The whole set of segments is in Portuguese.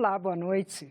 Olá, boa noite.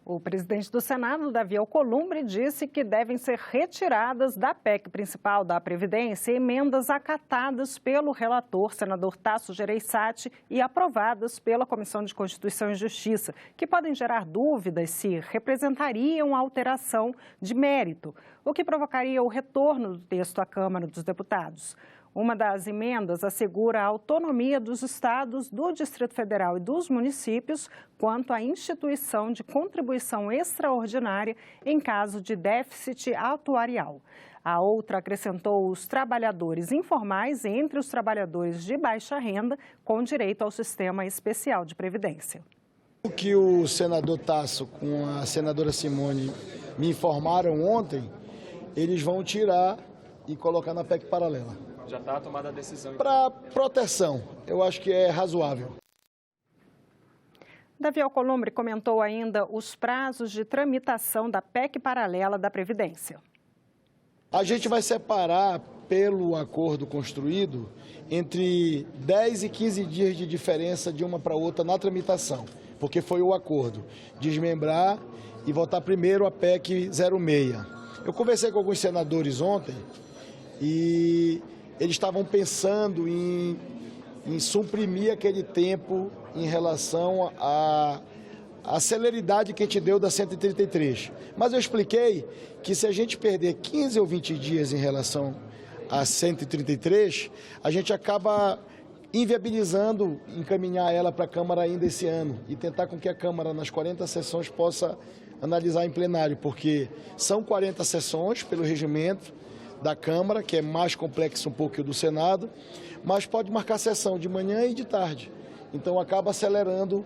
O presidente do Senado, Davi Alcolumbre, disse que devem ser retiradas da PEC principal da Previdência emendas acatadas pelo relator, senador Tasso Gereissati, e aprovadas pela Comissão de Constituição e Justiça, que podem gerar dúvidas se representariam alteração de mérito, o que provocaria o retorno do texto à Câmara dos Deputados. Uma das emendas assegura a autonomia dos estados, do Distrito Federal e dos municípios quanto à instituição de contribuição extraordinária em caso de déficit atuarial. A outra acrescentou os trabalhadores informais entre os trabalhadores de baixa renda com direito ao sistema especial de previdência. O que o senador Tasso com a senadora Simone me informaram ontem, eles vão tirar e colocar na PEC paralela. Já está tomada a decisão. Para proteção, eu acho que é razoável. Davi Alcolumbre comentou ainda os prazos de tramitação da PEC paralela da Previdência. A gente vai separar, pelo acordo construído, entre 10 e 15 dias de diferença de uma para outra na tramitação, porque foi o acordo, desmembrar e votar primeiro a PEC 06. Eu conversei com alguns senadores ontem e eles estavam pensando em suprimir aquele tempo em relação à celeridade que a gente deu da 133. Mas eu expliquei que se a gente perder 15 ou 20 dias em relação a 133, a gente acaba inviabilizando encaminhar ela para a Câmara ainda esse ano e tentar com que a Câmara, nas 40 sessões, possa analisar em plenário, porque são 40 sessões pelo regimento da Câmara, que é mais complexo um pouco que o do Senado, mas pode marcar sessão de manhã e de tarde. Então, acaba acelerando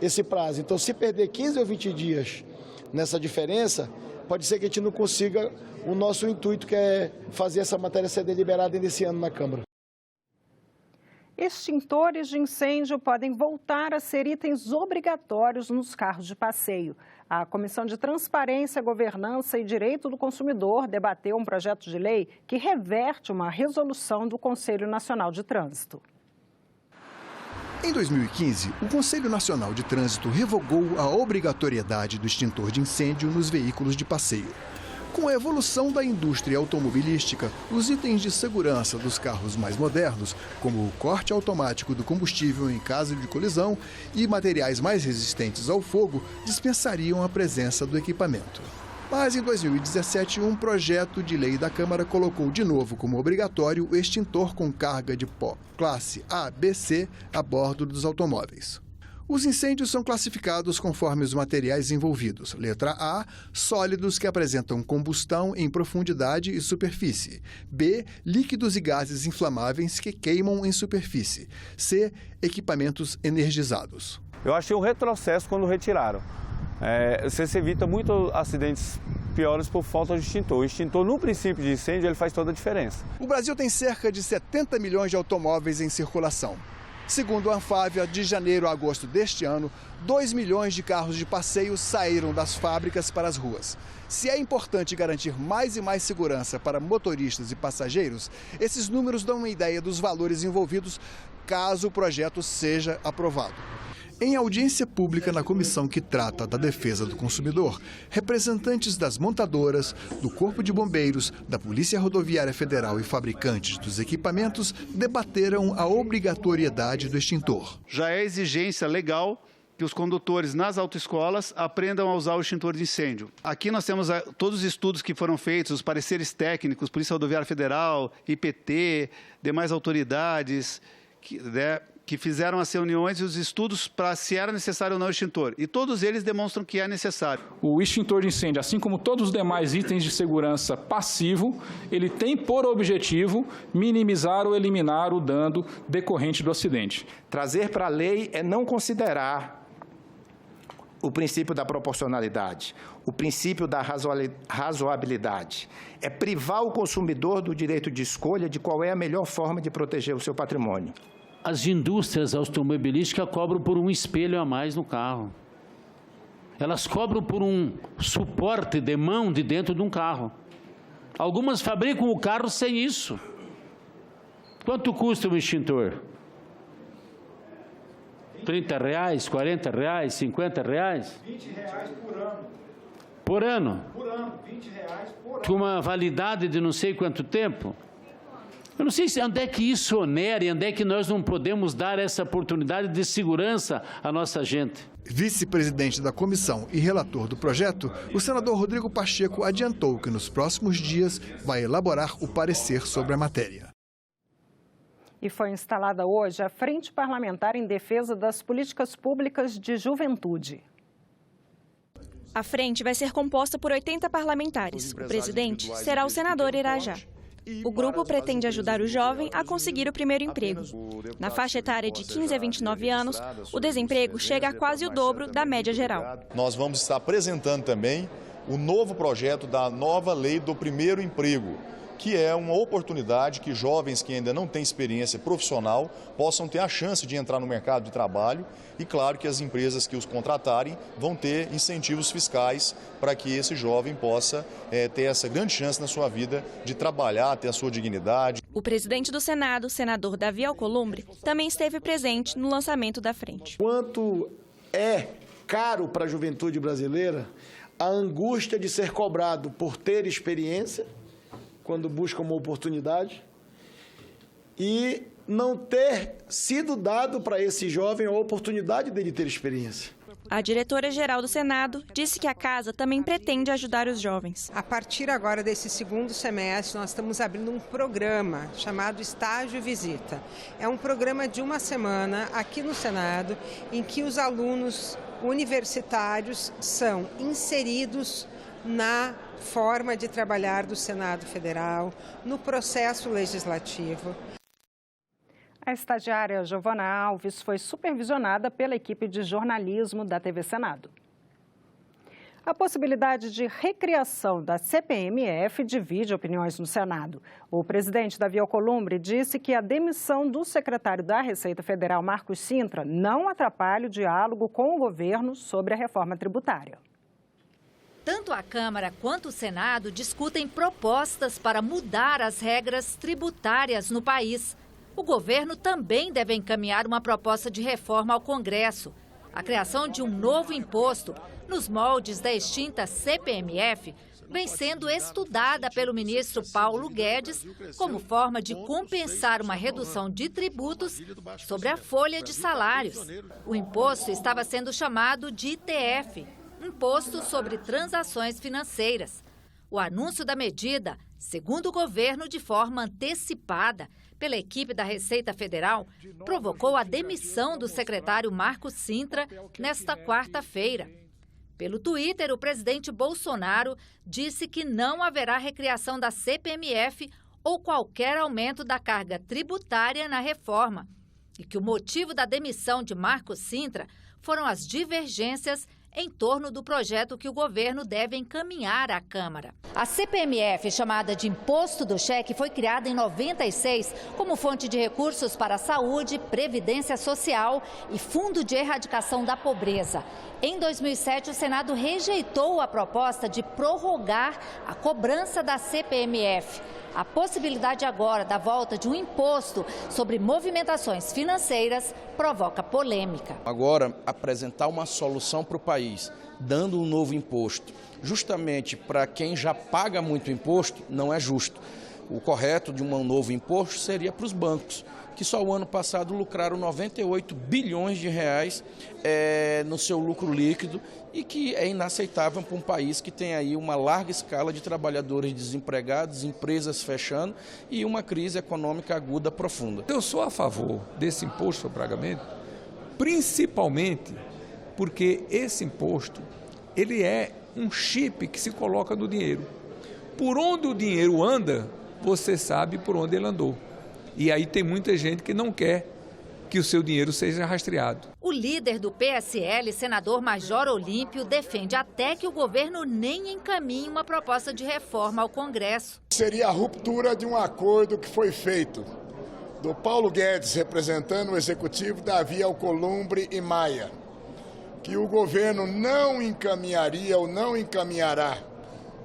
esse prazo. Então, se perder 15 ou 20 dias nessa diferença, pode ser que a gente não consiga o nosso intuito, que é fazer essa matéria ser deliberada ainda esse ano na Câmara. Extintores de incêndio podem voltar a ser itens obrigatórios nos carros de passeio. A Comissão de Transparência, Governança e Direito do Consumidor debateu um projeto de lei que reverte uma resolução do Conselho Nacional de Trânsito. Em 2015, o Conselho Nacional de Trânsito revogou a obrigatoriedade do extintor de incêndio nos veículos de passeio. Com a evolução da indústria automobilística, os itens de segurança dos carros mais modernos, como o corte automático do combustível em caso de colisão e materiais mais resistentes ao fogo, dispensariam a presença do equipamento. Mas em 2017, um projeto de lei da Câmara colocou de novo como obrigatório o extintor com carga de pó classe A, B, C a bordo dos automóveis. Os incêndios são classificados conforme os materiais envolvidos. Letra A, sólidos que apresentam combustão em profundidade e superfície. B, líquidos e gases inflamáveis que queimam em superfície. C, equipamentos energizados. Eu achei um retrocesso quando retiraram. Você se evita muitos acidentes piores por falta de extintor. O extintor, no princípio de incêndio, ele faz toda a diferença. O Brasil tem cerca de 70 milhões de automóveis em circulação. Segundo a Anfávia, de janeiro a agosto deste ano, 2 milhões de carros de passeio saíram das fábricas para as ruas. Se é importante garantir mais e mais segurança para motoristas e passageiros, esses números dão uma ideia dos valores envolvidos caso o projeto seja aprovado. Em audiência pública na comissão que trata da defesa do consumidor, representantes das montadoras, do Corpo de Bombeiros, da Polícia Rodoviária Federal e fabricantes dos equipamentos debateram a obrigatoriedade do extintor. Já é exigência legal que os condutores nas autoescolas aprendam a usar o extintor de incêndio. Aqui nós temos todos os estudos que foram feitos, os pareceres técnicos, Polícia Rodoviária Federal, IPT, demais autoridades, que fizeram as reuniões e os estudos para se era necessário ou não o extintor. E todos eles demonstram que é necessário. O extintor de incêndio, assim como todos os demais itens de segurança passivo, ele tem por objetivo minimizar ou eliminar o dano decorrente do acidente. Trazer para a lei é não considerar o princípio da proporcionalidade, o princípio da razoabilidade. É privar o consumidor do direito de escolha de qual é a melhor forma de proteger o seu patrimônio. As indústrias automobilísticas cobram por um espelho a mais no carro. Elas cobram por um suporte de mão de dentro de um carro. Algumas fabricam o carro sem isso. Quanto custa um extintor? 30 reais, 40 reais, 50 reais? 20 reais por ano. Por ano? Por ano, 20 reais por ano. Com uma validade de não sei quanto tempo? Eu não sei onde é que isso onera e onde é que nós não podemos dar essa oportunidade de segurança à nossa gente. Vice-presidente da comissão e relator do projeto, o senador Rodrigo Pacheco adiantou que nos próximos dias vai elaborar o parecer sobre a matéria. E foi instalada hoje a Frente Parlamentar em Defesa das Políticas Públicas de Juventude. A frente vai ser composta por 80 parlamentares. O presidente será o senador Irajá. O grupo pretende ajudar o jovem a conseguir o primeiro emprego. Na faixa etária de 15 a 29 anos, o desemprego chega a quase o dobro da média geral. Nós vamos estar apresentando também o novo projeto da nova lei do primeiro emprego, que é uma oportunidade que jovens que ainda não têm experiência profissional possam ter a chance de entrar no mercado de trabalho e, claro, que as empresas que os contratarem vão ter incentivos fiscais para que esse jovem possa ter essa grande chance na sua vida de trabalhar, ter a sua dignidade. O presidente do Senado, senador Davi Alcolumbre, também esteve presente no lançamento da frente. Quanto é caro para a juventude brasileira a angústia de ser cobrado por ter experiência, quando busca uma oportunidade, e não ter sido dado para esse jovem a oportunidade dele ter experiência. A diretora-geral do Senado disse que a casa também pretende ajudar os jovens. A partir agora desse segundo semestre, nós estamos abrindo um programa chamado Estágio Visita. É um programa de uma semana aqui no Senado, em que os alunos universitários são inseridos na forma de trabalhar do Senado Federal, no processo legislativo. A estagiária Giovana Alves foi supervisionada pela equipe de jornalismo da TV Senado. A possibilidade de recriação da CPMF divide opiniões no Senado. O presidente Davi Alcolumbre disse que a demissão do secretário da Receita Federal, Marcos Cintra, não atrapalha o diálogo com o governo sobre a reforma tributária. Tanto a Câmara quanto o Senado discutem propostas para mudar as regras tributárias no país. O governo também deve encaminhar uma proposta de reforma ao Congresso. A criação de um novo imposto, nos moldes da extinta CPMF, vem sendo estudada pelo ministro Paulo Guedes como forma de compensar uma redução de tributos sobre a folha de salários. O imposto estava sendo chamado de ITF, Imposto sobre Transações Financeiras. O anúncio da medida, segundo o governo, de forma antecipada pela equipe da Receita Federal, provocou a demissão do secretário Marcos Cintra nesta quarta-feira. Pelo Twitter, o presidente Bolsonaro disse que não haverá recriação da CPMF ou qualquer aumento da carga tributária na reforma e que o motivo da demissão de Marcos Cintra foram as divergências em torno do projeto que o governo deve encaminhar à Câmara. A CPMF, chamada de Imposto do Cheque, foi criada em 96 como fonte de recursos para a saúde, previdência social e fundo de erradicação da pobreza. Em 2007, o Senado rejeitou a proposta de prorrogar a cobrança da CPMF. A possibilidade agora da volta de um imposto sobre movimentações financeiras provoca polêmica. Agora, apresentar uma solução para o país, dando um novo imposto, justamente para quem já paga muito imposto, não é justo. O correto de um novo imposto seria para os bancos, que só o ano passado lucraram 98 bilhões de reais no seu lucro líquido e que é inaceitável para um país que tem aí uma larga escala de trabalhadores desempregados, empresas fechando e uma crise econômica aguda profunda. Eu sou a favor desse imposto sobre pagamento, principalmente porque esse imposto ele é um chip que se coloca no dinheiro. Por onde o dinheiro anda, você sabe por onde ele andou. E aí tem muita gente que não quer que o seu dinheiro seja rastreado. O líder do PSL, senador Major Olímpio, defende até que o governo nem encaminhe uma proposta de reforma ao Congresso. Seria a ruptura de um acordo que foi feito do Paulo Guedes, representando o executivo, Davi Alcolumbre e Maia, que o governo não encaminharia ou não encaminhará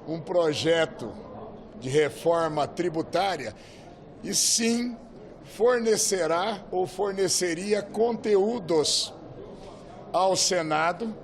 um projeto de reforma tributária e sim fornecerá ou forneceria conteúdos ao Senado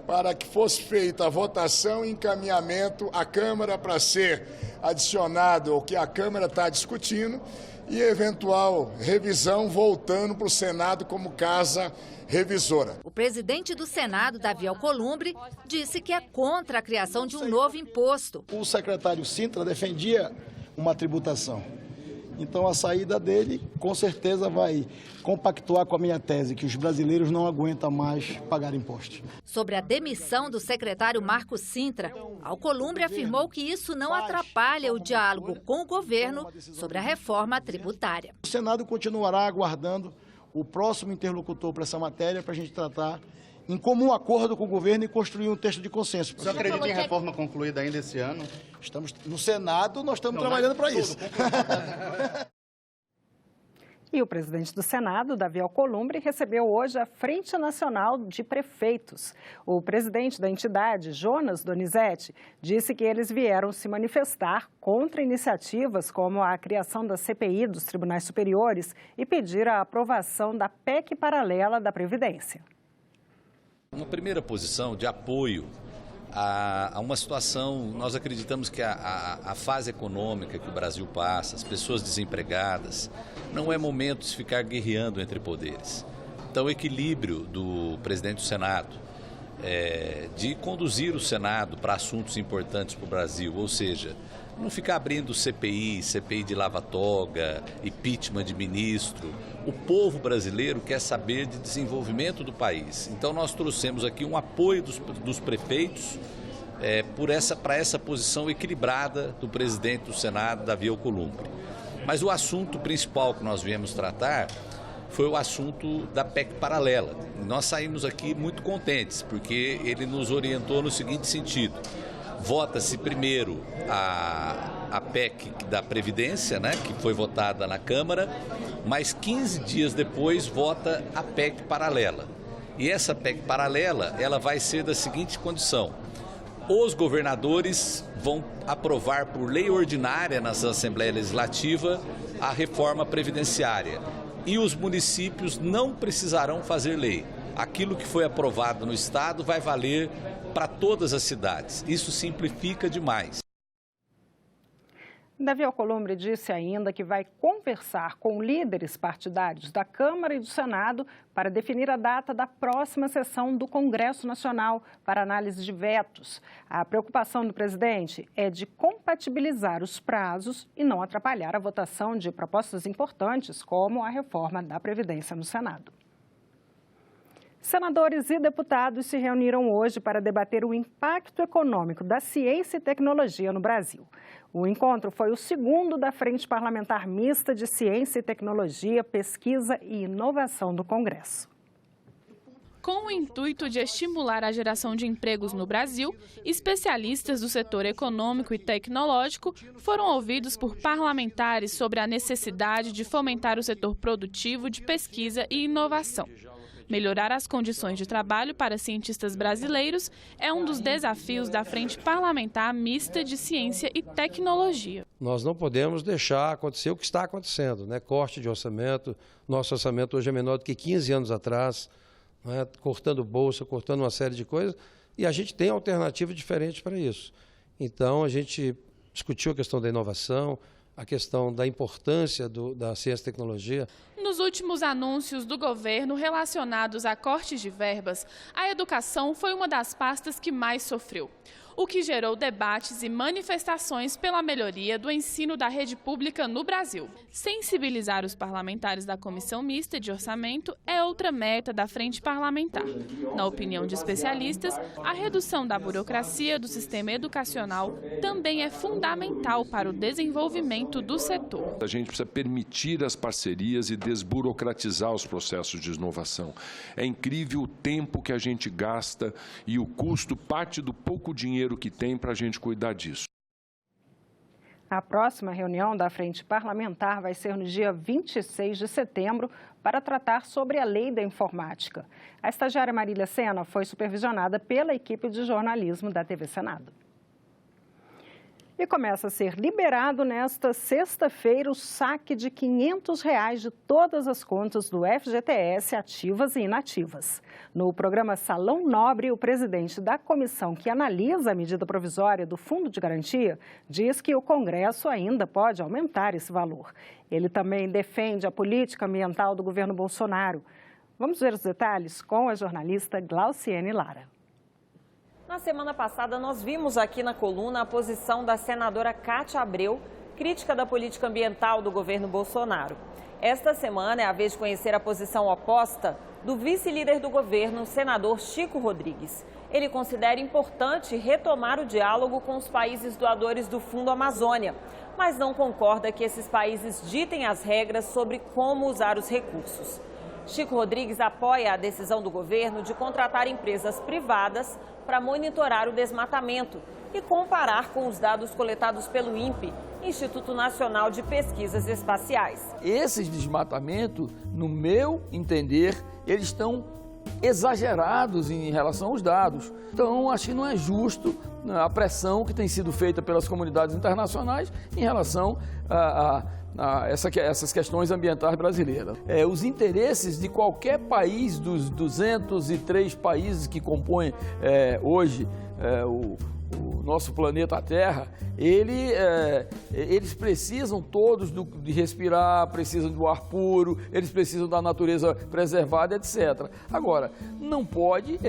para que fosse feita a votação e encaminhamento à Câmara para ser adicionado ao que a Câmara está discutindo e eventual revisão voltando para o Senado como casa revisora. O presidente do Senado, Davi Alcolumbre, disse que é contra a criação de um novo imposto. O secretário Sintra defendia uma tributação. Então a saída dele com certeza vai compactuar com a minha tese, que os brasileiros não aguentam mais pagar impostos. Sobre a demissão do secretário Marcos Sintra, Alcolumbre afirmou que isso não atrapalha o diálogo com o governo sobre a reforma tributária. O Senado continuará aguardando o próximo interlocutor para essa matéria para a gente tratar em comum acordo com o governo e construir um texto de consenso. Você acredita em reforma concluída ainda esse ano? Estamos no Senado, nós estamos trabalhando para isso. E o presidente do Senado, Davi Alcolumbre, recebeu hoje a Frente Nacional de Prefeitos. O presidente da entidade, Jonas Donizete, disse que eles vieram se manifestar contra iniciativas como a criação da CPI dos Tribunais Superiores e pedir a aprovação da PEC paralela da Previdência. Uma primeira posição de apoio a uma situação, nós acreditamos que a fase econômica que o Brasil passa, as pessoas desempregadas, não é momento de ficar guerreando entre poderes. Então o equilíbrio do presidente do Senado, de conduzir o Senado para assuntos importantes para o Brasil, ou seja, não ficar abrindo CPI de lava-toga, impeachment de ministro. O povo brasileiro quer saber de desenvolvimento do país. Então nós trouxemos aqui um apoio dos prefeitos para essa posição equilibrada do presidente do Senado, Davi Alcolumbre. Mas o assunto principal que nós viemos tratar foi o assunto da PEC paralela. Nós saímos aqui muito contentes, porque ele nos orientou no seguinte sentido: vota-se primeiro a PEC da Previdência, né, que foi votada na Câmara, mas 15 dias depois vota a PEC paralela. E essa PEC paralela, ela vai ser da seguinte condição: os governadores vão aprovar por lei ordinária na Assembleia Legislativa a reforma previdenciária e os municípios não precisarão fazer lei. Aquilo que foi aprovado no Estado vai valer para todas as cidades. Isso simplifica demais. Davi Alcolumbre disse ainda que vai conversar com líderes partidários da Câmara e do Senado para definir a data da próxima sessão do Congresso Nacional para análise de vetos. A preocupação do presidente é de compatibilizar os prazos e não atrapalhar a votação de propostas importantes, como a reforma da Previdência no Senado. Senadores e deputados se reuniram hoje para debater o impacto econômico da ciência e tecnologia no Brasil. O encontro foi o segundo da Frente Parlamentar Mista de Ciência e Tecnologia, Pesquisa e Inovação do Congresso. Com o intuito de estimular a geração de empregos no Brasil, especialistas do setor econômico e tecnológico foram ouvidos por parlamentares sobre a necessidade de fomentar o setor produtivo de pesquisa e inovação. Melhorar as condições de trabalho para cientistas brasileiros é um dos desafios da Frente Parlamentar Mista de Ciência e Tecnologia. Nós não podemos deixar acontecer o que está acontecendo, né? Corte de orçamento. Nosso orçamento hoje é menor do que 15 anos atrás, né? Cortando bolsa, cortando uma série de coisas, e a gente tem alternativas diferentes para isso. Então, a gente discutiu a questão da inovação, a questão da importância da ciência e tecnologia. Nos últimos anúncios do governo relacionados a cortes de verbas, a educação foi uma das pastas que mais sofreu, o que gerou debates e manifestações pela melhoria do ensino da rede pública no Brasil. Sensibilizar os parlamentares da Comissão Mista de Orçamento é outra meta da Frente Parlamentar. Na opinião de especialistas, a redução da burocracia do sistema educacional também é fundamental para o desenvolvimento do setor. A gente precisa permitir as parcerias e desburocratizar os processos de inovação. É incrível o tempo que a gente gasta e o custo parte do pouco dinheiro que tem para a gente cuidar disso. A próxima reunião da Frente Parlamentar vai ser no dia 26 de setembro para tratar sobre a Lei da Informática. A estagiária Marília Sena foi supervisionada pela equipe de jornalismo da TV Senado. E começa a ser liberado nesta sexta-feira o saque de R$ 500 de todas as contas do FGTS ativas e inativas. No programa Salão Nobre, o presidente da comissão que analisa a medida provisória do Fundo de Garantia diz que o Congresso ainda pode aumentar esse valor. Ele também defende a política ambiental do governo Bolsonaro. Vamos ver os detalhes com a jornalista Glauciene Lara. Na semana passada, nós vimos aqui na coluna a posição da senadora Cátia Abreu, crítica da política ambiental do governo Bolsonaro. Esta semana é a vez de conhecer a posição oposta do vice-líder do governo, senador Chico Rodrigues. Ele considera importante retomar o diálogo com os países doadores do Fundo Amazônia, mas não concorda que esses países ditem as regras sobre como usar os recursos. Chico Rodrigues apoia a decisão do governo de contratar empresas privadas para monitorar o desmatamento e comparar com os dados coletados pelo INPE, Instituto Nacional de Pesquisas Espaciais. Esses desmatamentos, no meu entender, eles estão exagerados em relação aos dados. Então, acho que não é justo a pressão que tem sido feita pelas comunidades internacionais em relação a essas questões ambientais brasileiras. Os interesses de qualquer país dos 203 países que compõem hoje o nosso planeta Terra, eles precisam todos de respirar, precisam do ar puro, eles precisam da natureza preservada, etc. Agora, não pode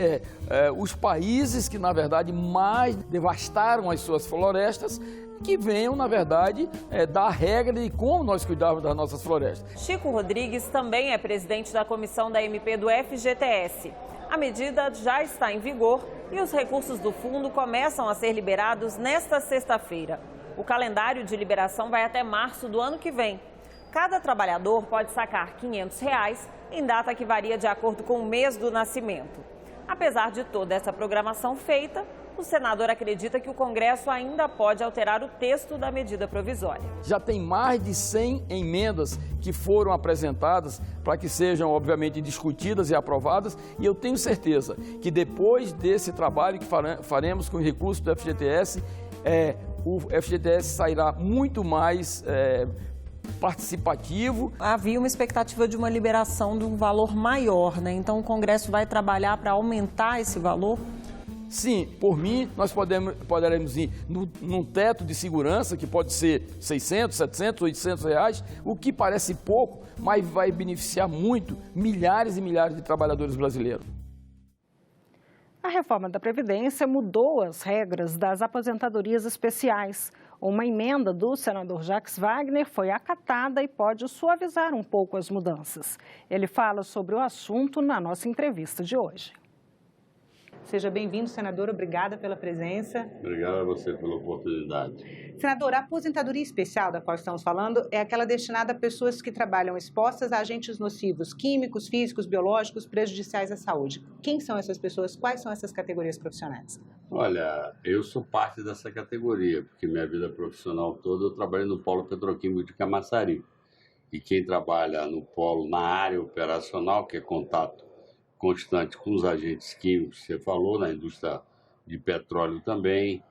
os países que, na verdade, mais devastaram as suas florestas, que venham, na verdade, dar regra de como nós cuidarmos das nossas florestas. Chico Rodrigues também é presidente da comissão da MP do FGTS. A medida já está em vigor e os recursos do fundo começam a ser liberados nesta sexta-feira. O calendário de liberação vai até março do ano que vem. Cada trabalhador pode sacar R$ 500 em data que varia de acordo com o mês do nascimento. Apesar de toda essa programação feita, o senador acredita que o Congresso ainda pode alterar o texto da medida provisória. Já tem mais de 100 emendas que foram apresentadas para que sejam, obviamente, discutidas e aprovadas, e eu tenho certeza que depois desse trabalho que faremos com o recurso do FGTS, o FGTS sairá muito mais participativo. Havia uma expectativa de uma liberação de um valor maior, né? Então o Congresso vai trabalhar para aumentar esse valor? Sim, por mim, nós poderemos ir num teto de segurança, que pode ser 600, 700, 800 reais, o que parece pouco, mas vai beneficiar muito milhares e milhares de trabalhadores brasileiros. A reforma da Previdência mudou as regras das aposentadorias especiais. Uma emenda do senador Jacques Wagner foi acatada e pode suavizar um pouco as mudanças. Ele fala sobre o assunto na nossa entrevista de hoje. Seja bem-vindo, senador. Obrigada pela presença. Obrigado a você pela oportunidade. Senador, a aposentadoria especial da qual estamos falando é aquela destinada a pessoas que trabalham expostas a agentes nocivos, químicos, físicos, biológicos, prejudiciais à saúde. Quem são essas pessoas? Quais são essas categorias profissionais? Olha, eu sou parte dessa categoria, porque minha vida profissional toda eu trabalhei no Polo Petroquímico de Camaçari. E quem trabalha no polo, na área operacional, que é contato constante com os agentes químicos, você falou, na indústria de petróleo também,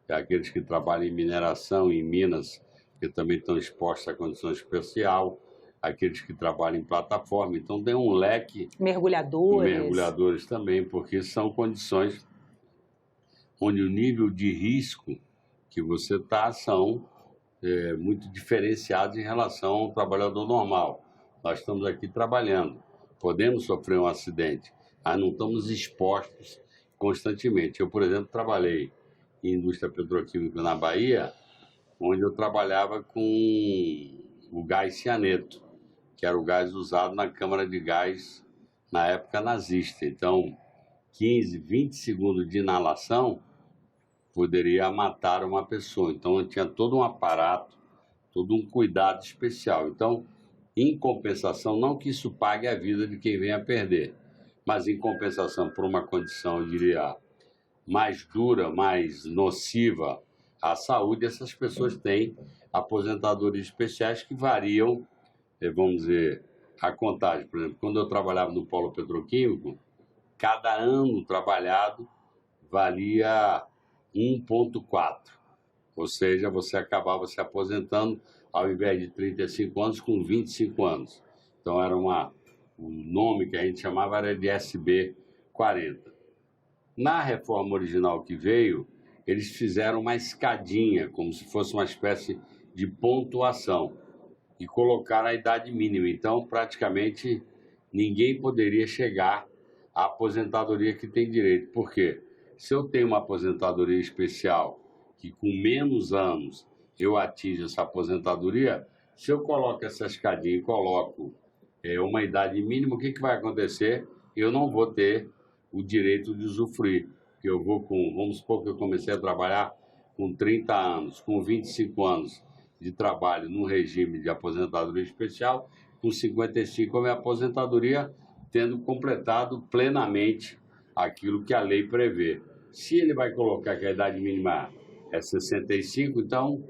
aqueles que trabalham em mineração, em minas, que também estão expostos à condição especial, aqueles que trabalham em plataforma, então tem um leque... Mergulhadores também, porque são condições onde o nível de risco que você está são muito diferenciados em relação ao trabalhador normal. Nós estamos aqui trabalhando. Podemos sofrer um acidente, mas não estamos expostos constantemente. Eu, por exemplo, trabalhei em indústria petroquímica na Bahia, onde eu trabalhava com o gás cianeto, que era o gás usado na câmara de gás na época nazista. Então, 15, 20 segundos de inalação poderia matar uma pessoa. Então, eu tinha todo um aparato, todo um cuidado especial. Então, em compensação, não que isso pague a vida de quem venha a perder, mas em compensação por uma condição, eu diria, mais dura, mais nociva à saúde, essas pessoas têm aposentadorias especiais que variam, vamos dizer, a contagem. Por exemplo, quando eu trabalhava no Polo Petroquímico, cada ano trabalhado valia 1,4. Ou seja, você acabava se aposentando, ao invés de 35 anos, com 25 anos. Então, era o nome que a gente chamava era de SB 40. Na reforma original que veio, eles fizeram uma escadinha, como se fosse uma espécie de pontuação, e colocaram a idade mínima. Então, praticamente, ninguém poderia chegar à aposentadoria que tem direito. Por quê? Se eu tenho uma aposentadoria especial, que com menos anos eu atinjo essa aposentadoria, se eu coloco essa escadinha e coloco uma idade mínima, o que vai acontecer? Eu não vou ter o direito de usufruir. Eu vou vamos supor que eu comecei a trabalhar com 30 anos, com 25 anos de trabalho no regime de aposentadoria especial, com 55 a minha aposentadoria, tendo completado plenamente aquilo que a lei prevê. Se ele vai colocar que a idade mínima é 65, então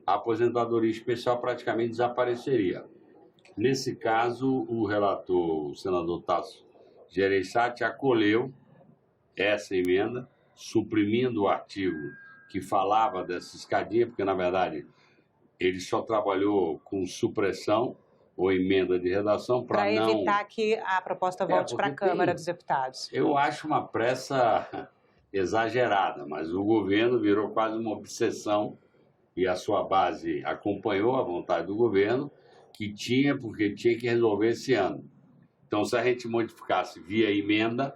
a aposentadoria especial praticamente desapareceria. Nesse caso, o relator, o senador Tasso Gereissati, acolheu essa emenda, suprimindo o artigo que falava dessa escadinha, porque, na verdade, ele só trabalhou com supressão ou emenda de redação para não... Para evitar que a proposta volte para a Câmara dos Deputados. Eu acho uma pressa exagerada, mas o governo virou quase uma obsessão e a sua base acompanhou a vontade do governo, porque tinha que resolver esse ano. Então, se a gente modificasse via emenda,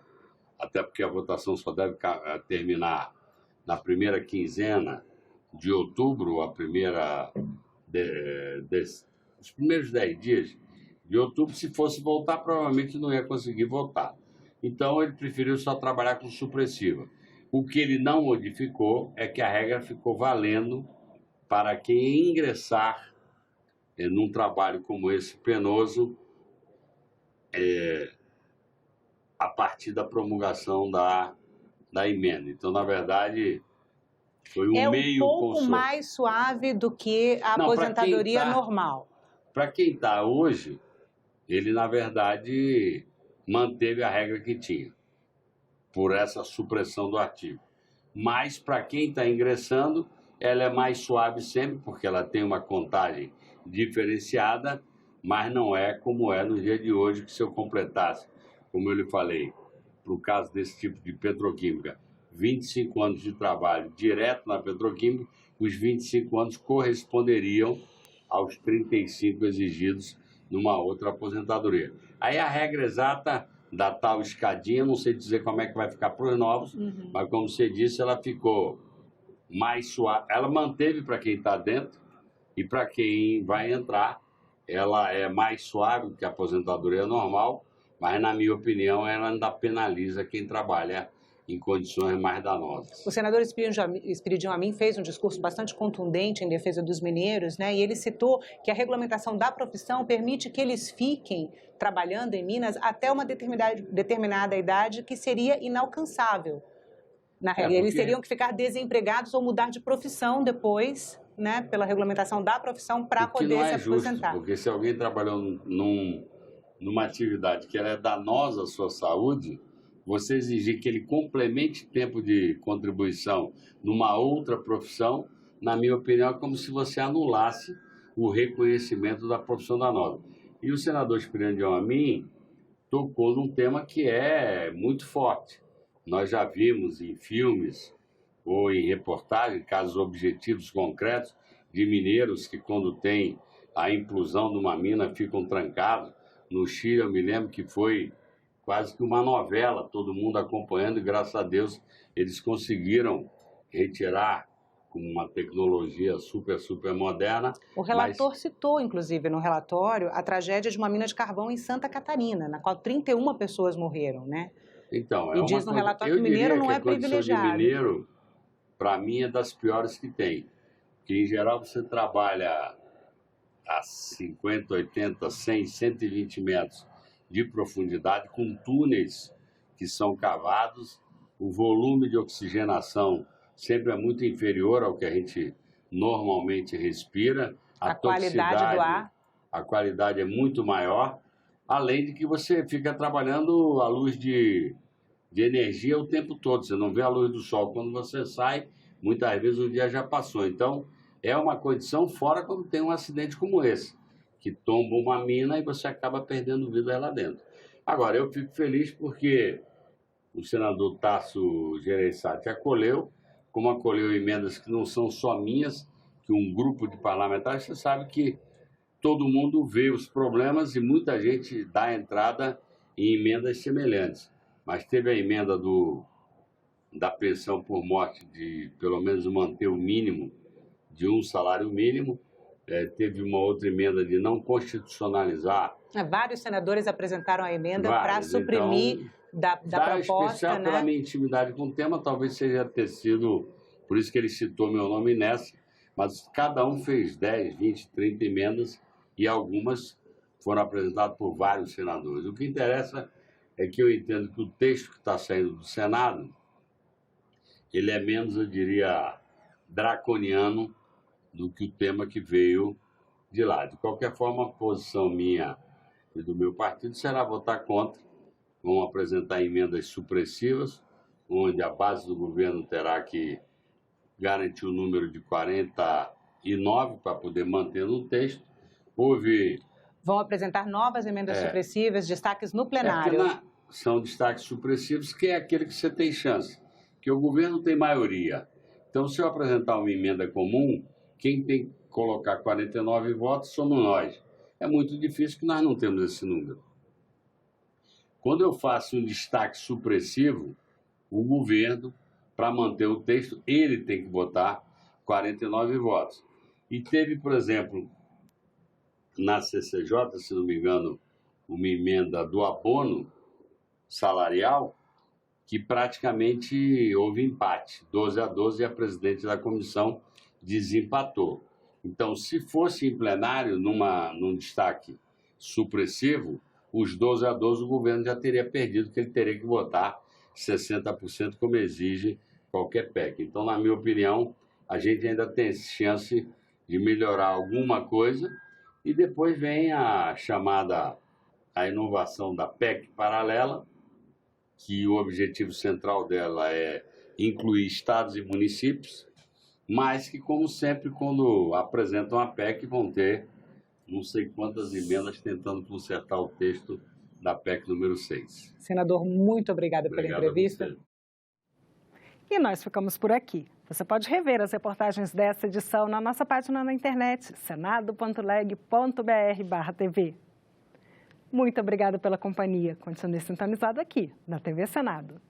até porque a votação só deve terminar na primeira quinzena de outubro, os primeiros 10 dias de outubro, se fosse voltar, provavelmente não ia conseguir votar. Então, ele preferiu só trabalhar com supressiva. O que ele não modificou é que a regra ficou valendo para quem ingressar num trabalho como esse penoso a partir da promulgação da emenda. Então, na verdade, foi um meio pouco mais suave do que a aposentadoria normal. Para quem está hoje, ele, na verdade, manteve a regra que tinha, por essa supressão do artigo. Mas, para quem está ingressando, ela é mais suave sempre, porque ela tem uma contagem diferenciada, mas não é como é no dia de hoje, que se eu completasse, como eu lhe falei, para o caso desse tipo de petroquímica, 25 anos de trabalho direto na petroquímica, os 25 anos corresponderiam aos 35 exigidos numa outra aposentadoria. Aí a regra exata da tal escadinha, não sei dizer como é que vai ficar para os novos, mas como você disse, ela ficou mais suave. Ela manteve para quem está dentro e para quem vai entrar, ela é mais suave do que a aposentadoria normal, mas, na minha opinião, ela ainda penaliza quem trabalha em condições mais danosas. O senador Espiridião Amin fez um discurso bastante contundente em defesa dos mineiros, né? E ele citou que a regulamentação da profissão permite que eles fiquem trabalhando em Minas até uma determinada idade que seria inalcançável. Na regra, eles teriam que ficar desempregados ou mudar de profissão depois, né, pela regulamentação da profissão, para poder se aposentar. Justo, porque se alguém trabalhou numa atividade que ela é danosa à sua saúde, você exigir que ele complemente tempo de contribuição numa outra profissão, na minha opinião, é como se você anulasse o reconhecimento da profissão danosa. E o senador Espiridião Amin tocou num tema que é muito forte. Nós já vimos em filmes ou em reportagens, casos objetivos concretos, de mineiros que, quando tem a implosão de uma mina, ficam trancados. No Chile, eu me lembro que foi quase que uma novela, todo mundo acompanhando, e graças a Deus eles conseguiram retirar com uma tecnologia super moderna. O relator citou, inclusive, no relatório, a tragédia de uma mina de carvão em Santa Catarina, na qual 31 pessoas morreram, né? Então, e diz no relatório que o mineiro não é privilegiado. A condição de mineiro, para mim, é das piores que tem. Porque, em geral, você trabalha a 50, 80, 100, 120 metros de profundidade, com túneis que são cavados, o volume de oxigenação sempre é muito inferior ao que a gente normalmente respira. A qualidade do ar. A qualidade é muito maior, além de que você fica trabalhando à luz de energia o tempo todo. Você não vê a luz do sol. Quando você sai, muitas vezes o dia já passou. Então, é uma condição fora quando tem um acidente como esse, que tomba uma mina e você acaba perdendo vida lá dentro. Agora, eu fico feliz porque o senador Tasso Gereissati acolheu, como acolheu emendas que não são só minhas, que um grupo de parlamentares, você sabe que todo mundo vê os problemas e muita gente dá entrada em emendas semelhantes. Mas teve a emenda da pensão por morte de, pelo menos, manter o mínimo de um salário mínimo. Teve uma outra emenda de não constitucionalizar. Vários senadores apresentaram a emenda para suprimir da proposta, especial, pela minha intimidade com o tema, talvez seja ter sido, por isso que ele citou meu nome nessa, mas cada um fez 10, 20, 30 emendas e algumas foram apresentadas por vários senadores. O que interessa é que eu entendo que o texto que está saindo do Senado, ele é menos, eu diria, draconiano do que o tema que veio de lá. De qualquer forma, a posição minha e do meu partido será votar contra. Vão apresentar emendas supressivas, onde a base do governo terá que garantir o número de 49 para poder manter no texto. Vão apresentar novas emendas supressivas, destaques no plenário. São destaques supressivos, que é aquele que você tem chance, que o governo tem maioria. Então, se eu apresentar uma emenda comum, quem tem que colocar 49 votos somos nós. É muito difícil que nós não temos esse número. Quando eu faço um destaque supressivo, o governo, para manter o texto, ele tem que votar 49 votos. E teve, por exemplo, na CCJ, se não me engano, uma emenda do abono salarial, que praticamente houve empate, 12-12, e a presidente da comissão desempatou. Então, se fosse em plenário, num destaque supressivo, os 12-12 o governo já teria perdido, que ele teria que votar 60%, como exige qualquer PEC. Então, na minha opinião, a gente ainda tem chance de melhorar alguma coisa, e depois vem a inovação da PEC paralela, que o objetivo central dela é incluir estados e municípios, mas que, como sempre, quando apresentam a PEC, vão ter não sei quantas emendas tentando consertar o texto da PEC número 6. Senador, muito obrigada pela entrevista. E nós ficamos por aqui. Você pode rever as reportagens dessa edição na nossa página na internet, senado.leg.br/tv. Muito obrigada pela companhia. Continue sintonizado aqui, na TV Senado.